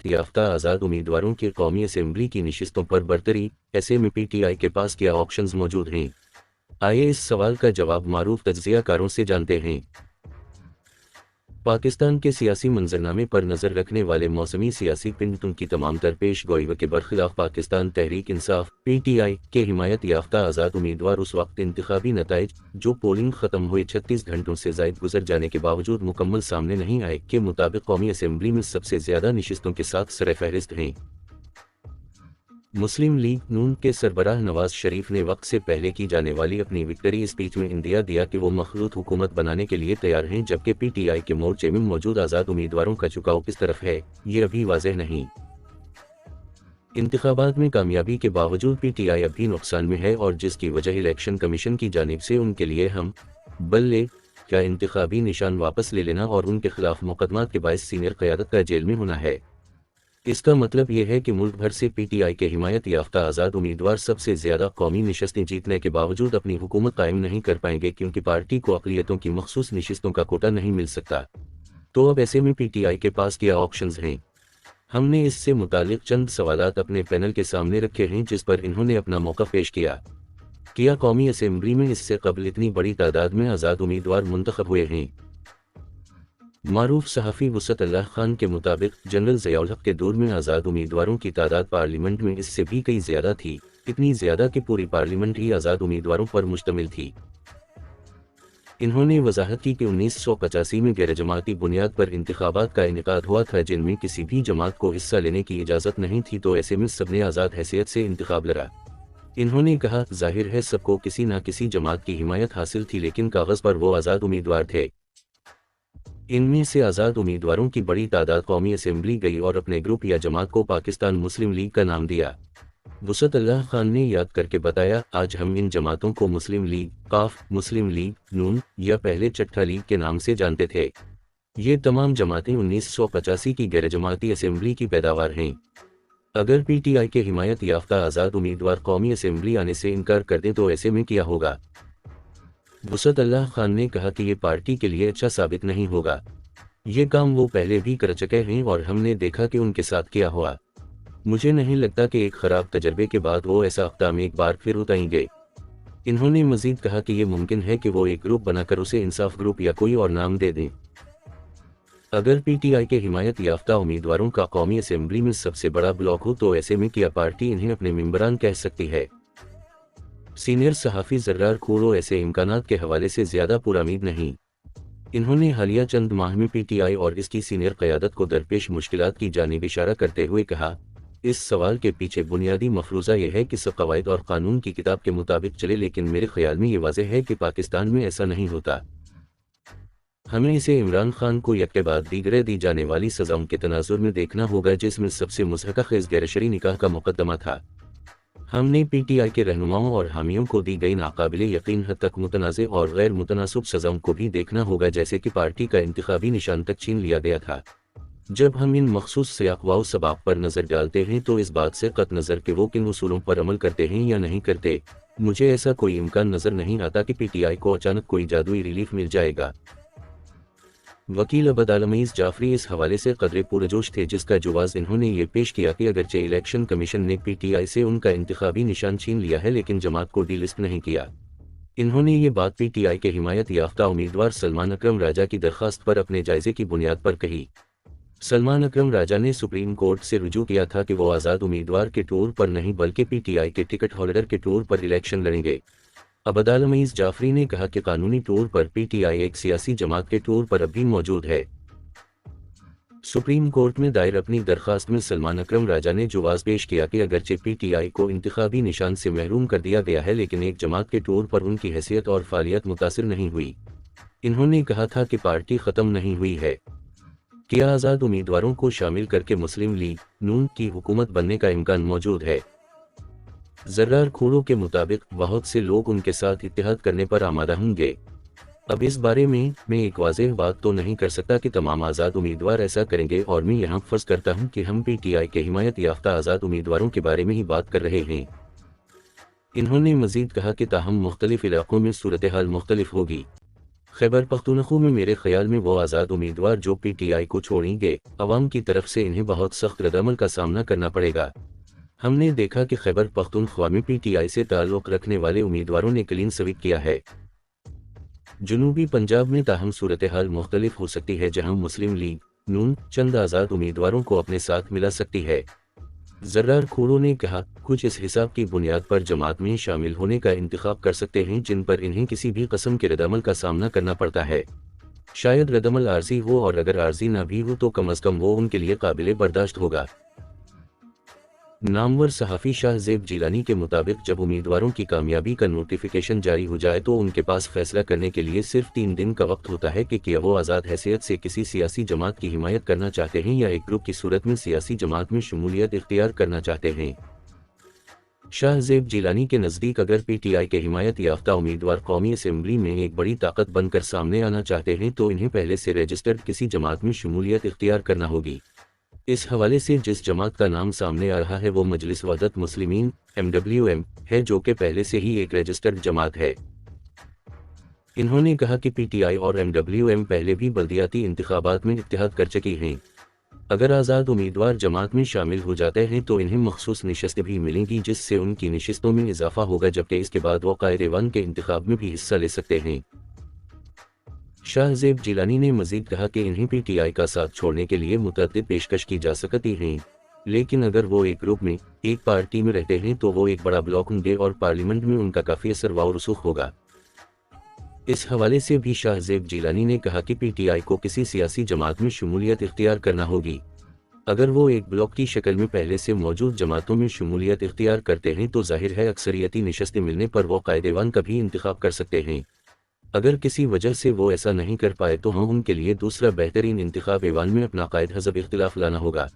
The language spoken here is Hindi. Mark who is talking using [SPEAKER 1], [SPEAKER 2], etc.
[SPEAKER 1] हिमायत याफ्ता आज़ाद उम्मीदवारों की कौमी असेंबली की नशिस्तों पर बरतरी, ऐसे में पीटीआई के पास क्या ऑप्शंस मौजूद हैं? आइए इस सवाल का जवाब मारूफ तज्ज़ियाकारों से जानते हैं। पाकिस्तान के सियासी मंजरनामे पर नज़र रखने वाले मौसमी सियासी पिंड की तमाम दरपेश गोई के बरखिलाफ पाकिस्तान तहरीक इंसाफ (पीटीआई) के हिमायत याफ्ता आज़ाद उम्मीदवार उस वक्त इंतखाबी नताइज जो पोलिंग ख़त्म हुए 36 घंटों से ज़ायद गुजर जाने के बावजूद मुकम्मल सामने नहीं आए के मुताबिक कौमी असम्बली में सबसे ज़्यादा नशिस्तों के साथ सरफ़हरिस्त हैं। मुस्लिम लीग नून के सरबराह नवाज शरीफ ने वक्त से पहले की जाने वाली अपनी विक्टरी स्पीच में इंदिया दिया कि वो मखलूत हुकूमत बनाने के लिए तैयार हैं, जबकि पीटीआई के मोर्चे में मौजूद आज़ाद उम्मीदवारों का झुकाव किस तरफ है, ये अभी वाज़ेह नहीं। इंतखाबात में कामयाबी के बावजूद पीटीआई अभी नुकसान में है और जिसकी वजह इलेक्शन कमीशन की जानिब से उनके लिए हम बल्ले का इंतखाबी निशान वापस ले लेना और उनके खिलाफ मुकदमात के बायस सीनियर क़यादत का जेल में होना है। इसका मतलब ये है कि मुल्क भर से पीटीआई के हिमायत याफ्ता आज़ाद उम्मीदवार सबसे ज़्यादा कौमी नशस्तें जीतने के बावजूद अपनी हुकूमत कायम नहीं कर पाएंगे, क्योंकि पार्टी को अक़लियतों की मखसूस नशिस्तों का कोटा नहीं मिल सकता। तो अब ऐसे में पीटीआई के पास क्या ऑप्शंस हैं? हमने इससे मुतालिक चंद सवालात अपने पैनल के सामने रखे हैं, जिस पर इन्होंने अपना मौक़िफ़ पेश किया कौमी असम्बली में इससे कबल इतनी बड़ी तादाद में आज़ाद उम्मीदवार मुंतखब हुए हैं? मारूफ सहाफ़ी वुसअत अल्लाह खान के मुताबिक जनरल ज़ियाउल हक़ के दौर में आज़ाद उम्मीदवारों की तादाद पार्लियामेंट में इससे भी कई ज़्यादा थी, इतनी ज़्यादा कि पूरी पार्लियामेंट ही आज़ाद उम्मीदवारों पर मुश्तमिल थी। इन्होंने वजाहत की कि 1985 में गैर जमाती बुनियाद पर इंतखाबात का इनेकाद हुआ था, जिनमें किसी भी जमात को हिस्सा लेने की इजाज़त नहीं थी, तो ऐसे में सबने आज़ाद हैसियत से इंतखाब लड़ा। इन्होंने कहा, जाहिर है सबको किसी न किसी जमात की हिमायत हासिल थी, लेकिन कागज़ पर वो आज़ाद उम्मीदवार थे। इनमें से आज़ाद उम्मीदवारों की बड़ी तादाद कौमी असम्बली गई और अपने ग्रुप या जमात को पाकिस्तान मुस्लिम लीग का नाम दिया। वुसअत अल्लाह खान ने याद करके बताया, आज हम इन जमातों को मुस्लिम लीग, काफ, मुस्लिम लीग नून या पहले चट्ठा लीग के नाम से जानते थे। ये तमाम जमातें 1985 की गैर जमाती असम्बली की पैदावार हैं। अगर पीटीआई के हिमायत याफ्ता आज़ाद उम्मीदवार कौमी असम्बली आने से इनकार कर दें तो ऐसे में क्या होगा? वुसअत अल्लाह खान ने कहा कि ये पार्टी के लिए अच्छा साबित नहीं होगा। ये काम वो पहले भी कर चुके हैं और हमने देखा कि उनके साथ क्या हुआ। मुझे नहीं लगता कि एक ख़राब तजर्बे के बाद वो ऐसा इक़दाम एक बार फिर उठाएंगे। इन्होंने मज़ीद कहा कि ये मुमकिन है कि वो एक ग्रुप बनाकर उसे इंसाफ ग्रुप या कोई और नाम दे दें। अगर पीटीआई के हिमायत याफ्ता उम्मीदवारों का कौमी असम्बली में सबसे बड़ा ब्लॉक हो तो ऐसे में क्या पार्टी इन्हें अपने मेंबरान कह सकती है? सीनियर सहाफ़ी ज़र्रार खोरो ऐसे इम्कानात के हवाले से ज़्यादा पुरामीद नहीं। इन्होंने हालिया चंद माह में पीटीआई और इसकी सीनियर क़यादत को दरपेश मुश्किलात की जानिब इशारा करते हुए कहा, इस सवाल के पीछे बुनियादी मफरूज़ा यह है कि सब क़वाइद और क़ानून की किताब के मुताबिक चले, लेकिन मेरे ख़याल में ये वाज़ेह है कि पाकिस्तान में ऐसा नहीं होता। हमें इसे इमरान खान को एक के बाद दीगरे दी जाने वाली सज़ाओं के तनाजुर में देखना होगा, जिसमें सबसे मुज़हक़-ख़ेज़ गैरशरी निकाह का मुक़दमा था। हमने पीटीआई के रहनुमाओं और हामियों को दी गई नाकाबिले यकीन हद तक मुतनाज़े और गैर मुतनासिब सज़ाओं को भी देखना होगा, जैसे कि पार्टी का इंतखाबी निशान तक छीन लिया गया था। जब हम इन मखसूस सियाक़ व सबाब पर नज़र डालते हैं तो इस बात से क़त नज़र कि वो किन उसूलों पर अमल करते हैं या नहीं करते, मुझे ऐसा कोई इम्कान नज़र नहीं आता कि पीटीआई को अचानक कोई जादुई रिलीफ मिल जाएगा। वकील अबदालमीज़ जाफरी इस हवाले से कदरे पुरजोश थे, जिसका जवाज़ इन्होंने ये पेश किया कि अगरचे इलेक्शन कमीशन ने पीटीआई से उनका इंतखाबी निशान छीन लिया है, लेकिन जमात को डीलिस्ट नहीं किया। इन्होंने ये बात पीटीआई के हिमायत याफ्ता उम्मीदवार सलमान अकरम राजा की दरख्वास्त पर अपने जायजे की बुनियाद पर कही। सलमान अकरम राजा ने सुप्रीम कोर्ट से रुजू किया था कि वो आज़ाद उम्मीदवार के तौर पर नहीं बल्कि पीटीआई के टिकट होल्डर के तौर पर इलेक्शन लड़ेंगे। अबदालमीज़ जाफरी ने कहा कि कानूनी तौर पर पीटीआई एक सियासी जमात के तौर पर अब भी मौजूद है। सुप्रीम कोर्ट में दायर अपनी दरख्वास्त में सलमान अकरम राजा ने जवाज़ पेश किया कि अगरचे पीटीआई को इंतखाबी निशान से महरूम कर दिया गया है, लेकिन एक जमात के तौर पर उनकी हैसियत और फालियत मुतासिर नहीं हुई। इन्होंने कहा था कि पार्टी ख़त्म नहीं हुई है। क्या आज़ाद उम्मीदवारों को शामिल करके मुस्लिम लीग नून की हुकूमत बनने का इम्कान मौजूद है? ज़र्रार खोरो के मुताबिक बहुत से लोग उनके साथ इत्तेहाद करने पर आमादा होंगे। अब इस बारे में मैं एक वाज़ेह बात तो नहीं कर सकता कि तमाम आज़ाद उम्मीदवार ऐसा करेंगे, और मैं यहाँ फ़र्ज़ करता हूँ कि हम पीटीआई के हिमायत याफ्ता आज़ाद उम्मीदवारों के बारे में ही बात कर रहे हैं। इन्होंने मज़ीद कहा कि ताहम मुख्तलिफ़ इलाक़ों में सूरत हाल मुख्तलिफ होगी। खैबर पख्तूनख्वा में मेरे ख्याल में वो आज़ाद उम्मीदवार जो PTI को छोड़ेंगे, अवाम की तरफ से इन्हें बहुत सख्त रद्दअमल का सामना करना पड़ेगा। हमने देखा कि खैबर पख्तूनख्वा में PTI से ताल्लुक़ रखने वाले उम्मीदवारों ने क्लीन स्वीप किया है। जनूबी पंजाब में ताहम सूरत हाल मुख्तलिफ हो सकती है, जहां मुस्लिम लीग नून चंद आज़ाद उम्मीदवारों को अपने साथ मिला सकती है। जर्रार खोड़ो ने कहा, कुछ इस हिसाब की बुनियाद पर जमात में शामिल होने का इंतखाब कर सकते हैं जिन पर इन्हें किसी भी कस्म के रद्दअमल का सामना करना पड़ता है। शायद रद्दअमल आर्जी हो, और अगर आर्जी ना भी हो तो कम अज़ कम वो उनके लिए काबिल बर्दाश्त होगा। नामवर सहाफ़ी शाहज़ेब जिलानी के मुताबिक जब उम्मीदवारों की कामयाबी का नोटिफिकेशन जारी हो जाए तो उनके पास फैसला करने के लिए सिर्फ 3 दिन का वक्त होता है कि क्या वो आज़ाद हैसियत से किसी सियासी जमात की हिमायत करना चाहते हैं या एक ग्रुप की सूरत में सियासी जमात में शमूलियत इख्तियार करना चाहते हैं। शाहज़ेब जिलानी के नज़दीक अगर PTI के हिमायत याफ्ता उम्मीदवार कौमी असम्बली में एक बड़ी ताकत बनकर सामने आना चाहते हैं तो इन्हें पहले से रजिस्टर्ड किसी जमात में शमूलियत इख्तियार करना होगी। इस हवाले से जिस जमात का नाम सामने आ रहा है वो मजलिस वहदत मुस्लिमीन MWM है, जो कि पहले से ही एक रजिस्टर्ड जमात है। इन्होंने कहा कि PTI और MWM पहले भी बल्दियाती इंतखाबात में इत्तेहाद कर चुकी हैं। अगर आज़ाद उम्मीदवार जमात में शामिल हो जाते हैं तो इन्हें मखसूस नशिस्तें भी मिलेंगी जिससे उनकी नशिस्तों में इजाफा होगा, जबकि इसके बाद वो कायद-ए-वन के इंतखाब में भी हिस्सा ले सकते हैं। शाहज़ेब जिलानी ने मज़ीद कहा कि इन्हें PTI का साथ छोड़ने के लिए मुतअद्दिद पेशकश की जा सकती हैं, लेकिन अगर वो एक ग्रुप में एक पार्टी में रहते हैं तो वो एक बड़ा ब्लॉक होंगे और पार्लियामेंट में उनका काफ़ी असर व रसूख होगा। इस हवाले से भी शाहज़ेब जिलानी ने कहा कि PTI को किसी सियासी जमात में शमूलियत इख्तियार करना होगी। अगर वो एक ब्लॉक की शक्ल में पहले से मौजूद जमातों में शमूलियत इख्तियार करते हैं तो जाहिर है अक्सरियती नशस्तें मिलने पर वो कायद-ए-वन का भी इंतखाब कर सकते हैं। अगर किसी वजह से वो ऐसा नहीं कर पाए तो हम उनके लिए दूसरा बेहतरीन इंतखाब ऐवान में अपना कायद हज़ब इख्तिलाफ लाना होगा।